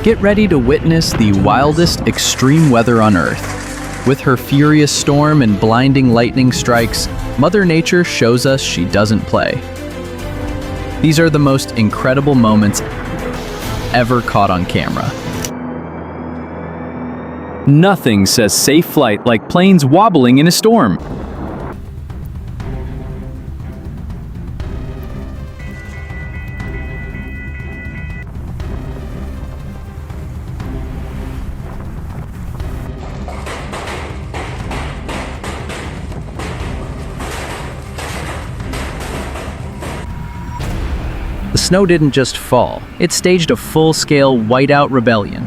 Get ready to witness the wildest extreme weather on Earth. With her furious storm and blinding lightning strikes, Mother Nature shows us she doesn't play. These are the most incredible moments ever caught on camera. Nothing says safe flight like planes wobbling in a storm. The snow didn't just fall, it staged a full-scale whiteout rebellion.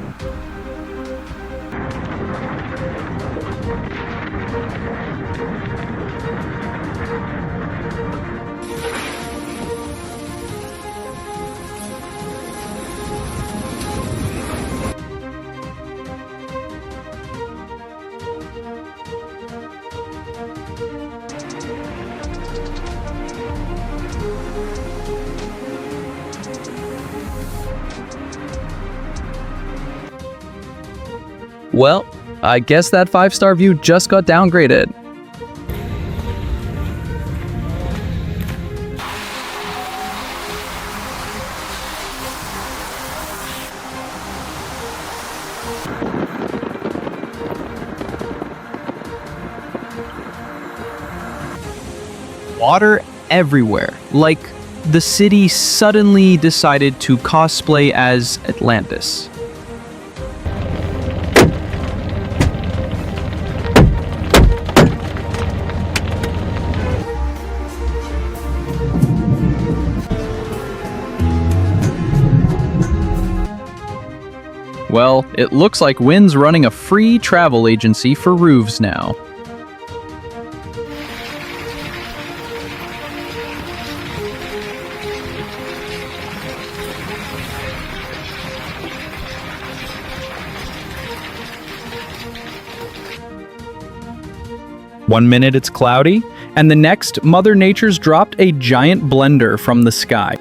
Well, I guess that 5-star view just got downgraded. Water everywhere, like the city suddenly decided to cosplay as Atlantis. Well, it looks like Wynn's running a free travel agency for roofs now. One minute it's cloudy, and the next, Mother Nature's dropped a giant blender from the sky.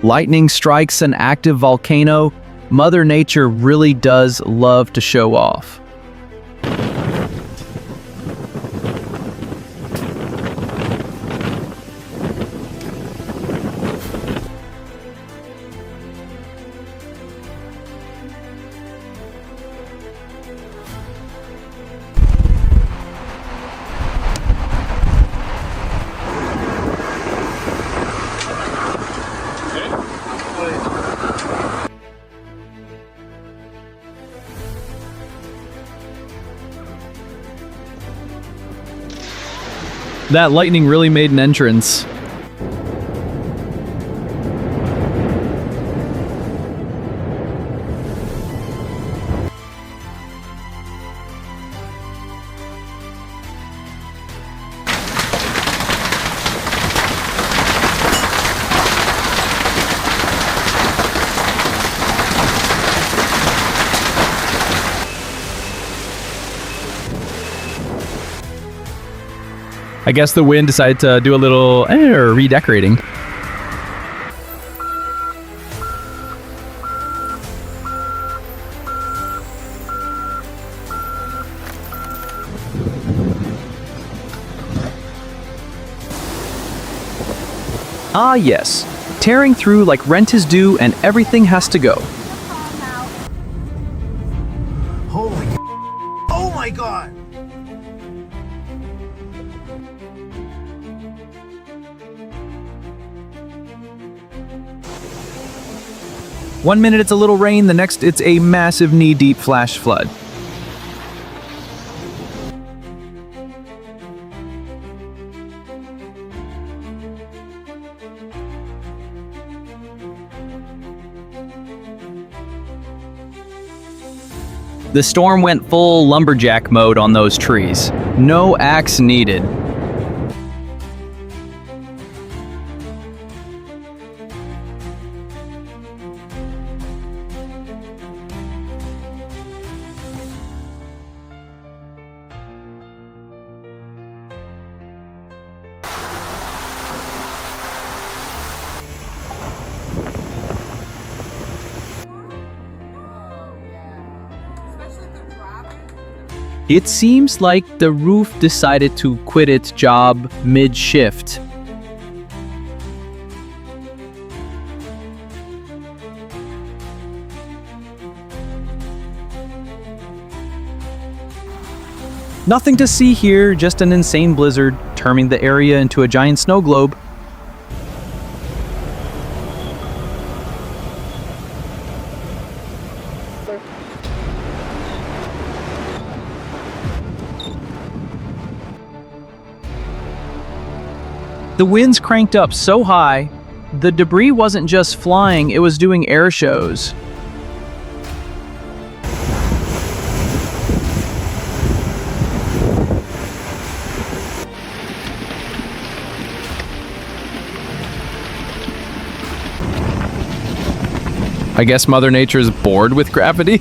Lightning strikes an active volcano. Mother Nature really does love to show off. That lightning really made an entrance. I guess the wind decided to do a little redecorating. Ah yes, tearing through like rent is due and everything has to go. Holy oh my god! One minute it's a little rain, the next it's a massive knee-deep flash flood. The storm went full lumberjack mode on those trees. No axe needed. It seems like the roof decided to quit its job mid-shift. Nothing to see here, just an insane blizzard, turning the area into a giant snow globe. The winds cranked up so high, the debris wasn't just flying, it was doing air shows. I guess Mother Nature is bored with gravity.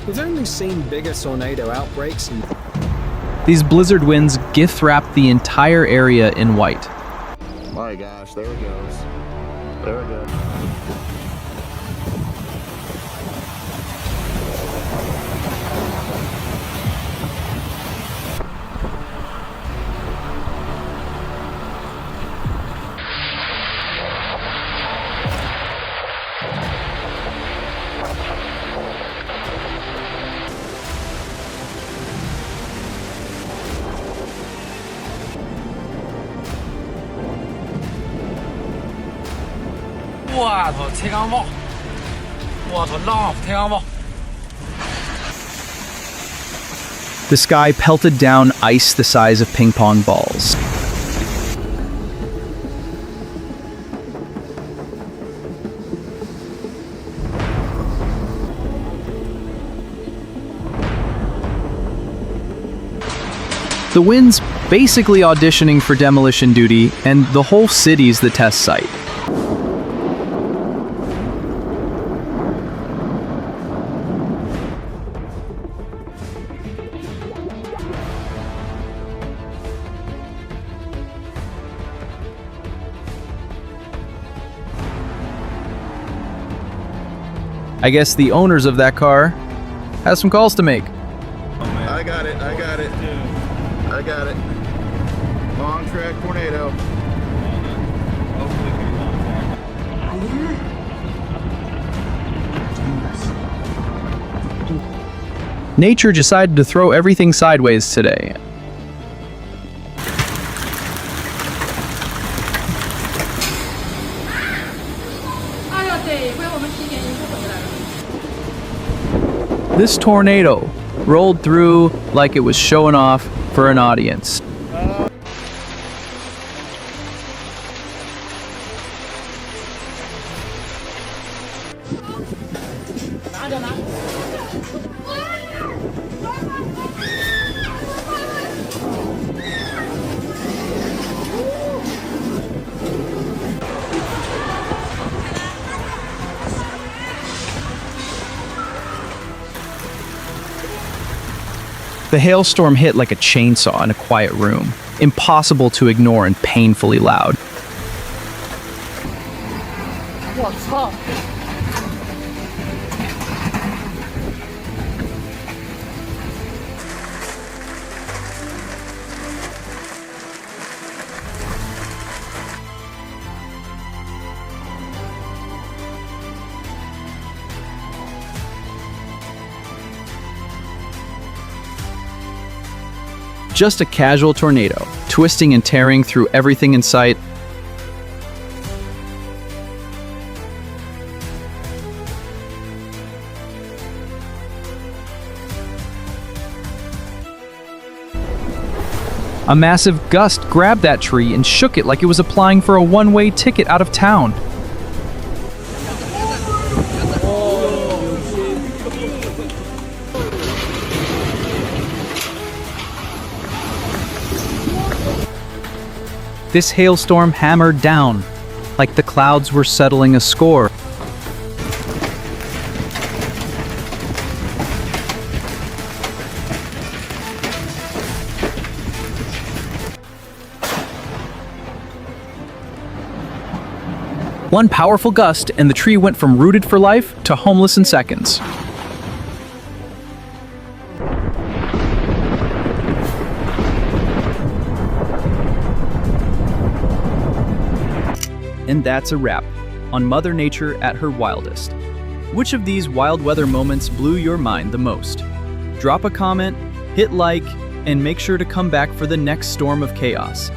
We've only seen bigger tornado outbreaks and These blizzard winds gift wrap the entire area in white. My gosh, there it goes. There it goes. The sky pelted down ice the size of ping pong balls. The wind's basically auditioning for demolition duty, and the whole city's the test site. I guess the owners of that car has some calls to make. I got it. I got it. I got it. Long track tornado. Nature decided to throw everything sideways today. This tornado rolled through like it was showing off for an audience. The hailstorm hit like a chainsaw in a quiet room, impossible to ignore and painfully loud. Just a casual tornado, twisting and tearing through everything in sight. A massive gust grabbed that tree and shook it like it was applying for a one-way ticket out of town. This hailstorm hammered down, like the clouds were settling a score. One powerful gust, and the tree went from rooted for life to homeless in seconds. And that's a wrap on Mother Nature at her wildest. Which of these wild weather moments blew your mind the most? Drop a comment, hit like, and make sure to come back for the next storm of chaos.